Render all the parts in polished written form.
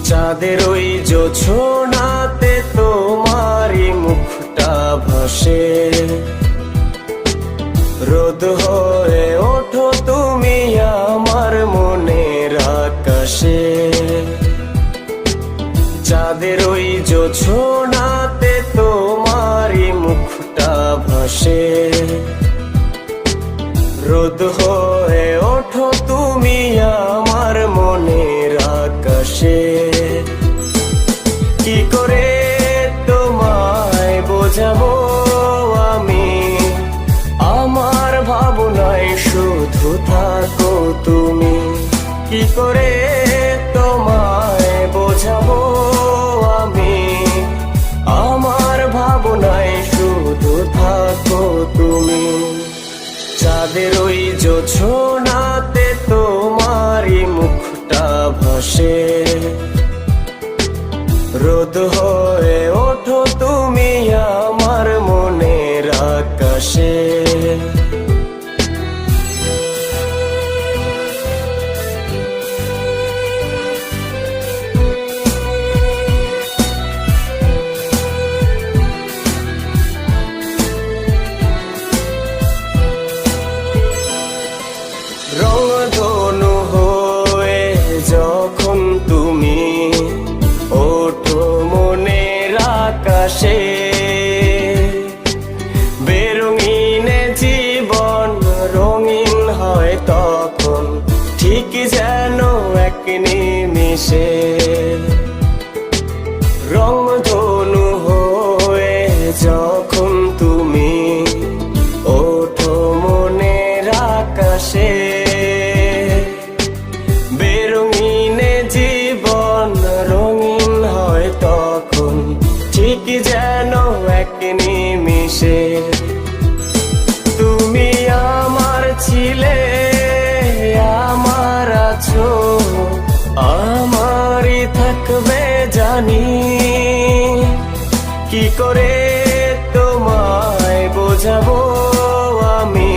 চাঁদের ওই জোছনাতে তোমারই মুখটা ভাসে। রোদ হয়ে ওঠো তুমি আমার মনের আকাশে। চাঁদের ওই জোছনাতে তোমারই মুখটা ভাসে। রোদ হয়ে ওঠো তুমি আমার মনের আকাশে। কি করে তোমায় বোঝাবো আমি, আমার ভাবনায় শুধু থাকো তুমি। কি করে তোমায় বোঝাবো আমি, আমার ভাবনায় শুধু থাকো তুমি। চাঁদের ওই জোছনাতে তোমারই মুখটা ভাসে। রোদ হয়ে ওঠো তুমি আমার মনের আকাশে। রংধনু হয়ে যখন তুমি ওঠো মনের আকাশে। বেরঙিন জীবন রঙিন হয় তখন, ঠিক যেন এক নিমিষে। রংধনু হয়ে যখন তুমি ওঠো মনের আকাশে। বেরঙিন জীবন রঙিন হয় তখন, ঠিক যেন এক নিমিষে। তুমি আমার ছিলে, আমার আছো, আমারই থাকবে জানি। কি করে তোমায় বোঝাবো আমি,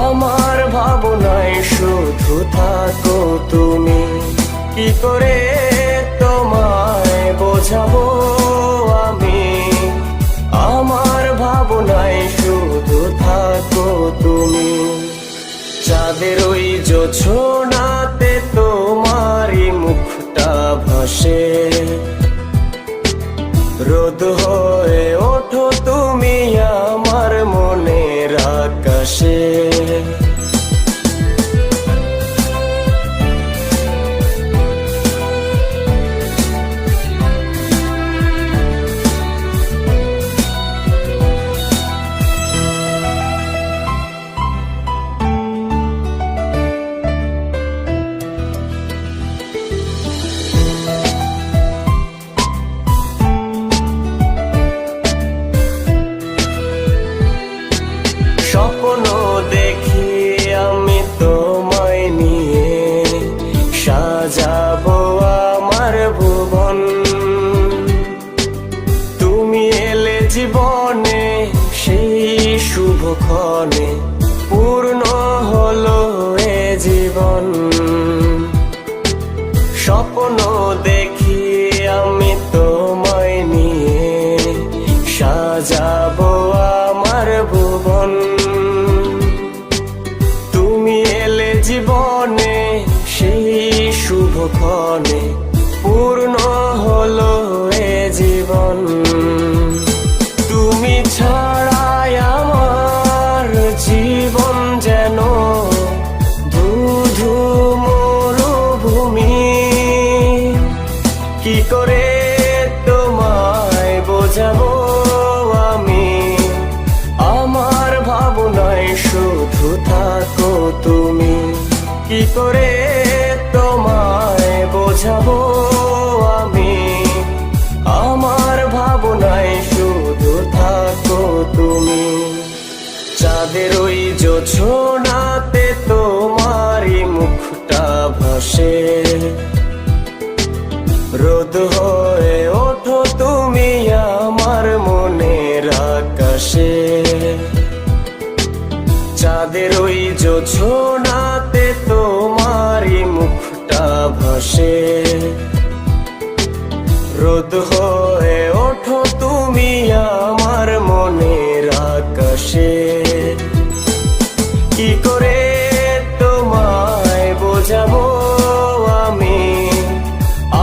আমার ভাবনায় শুধু থাকো তুমি। কি করে তোমায় বোঝাবো আমি, আমার ভাবনায় শুধু থাকো তুমি। চাঁদের ওই জোছনাতে তোমারই মুখটা ভাসে। রোদ হয়ে ওঠো তুমি আমার মনের আকাশে। স্বপ্ন দেখি আমি তোমায় নিয়ে, সাজাবো আমার ভুবন। তুমি এলে জীবনে সেই শুভক্ষণে, পূর্ণ হলো এ জীবন। স্বপ্ন দেখি আমি তোমায় নিয়ে, সাজাবো আমার ভুবন। তুমি এলে জীবনে সেই শুভক্ষণে, পূর্ণ হলো এ জীবন। তুমি ছাড়াই আমার জীবন যেন ধুধু মরুভূমি। কি করে তোমায় বোঝাবো আমি, আমার ভাবনায় শুধু থাকো তুমি। কি করে তোমায় বোঝাবো আমি, আমার ভাবনায় শুধু থাকো তুমি। চাঁদের ওই জোছনাতে তোমারই মুখটা ভাসে। রোদ হয়ে ওঠো তুমি আমার মনের আকাশে। চাঁদের ওই জোছনাতে তোমারই মুখটা ভাসে। রোদ হয়ে ওঠো তুমি আমার মনের আকাশে। কি করে তোমায় বোঝাবো আমি,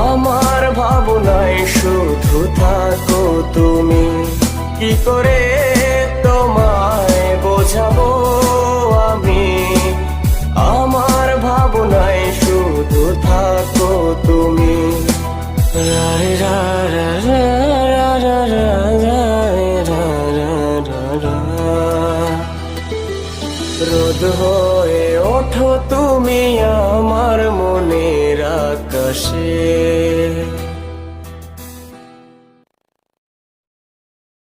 আমার ভাবনায় শুধু থাকো তুমি। কি করে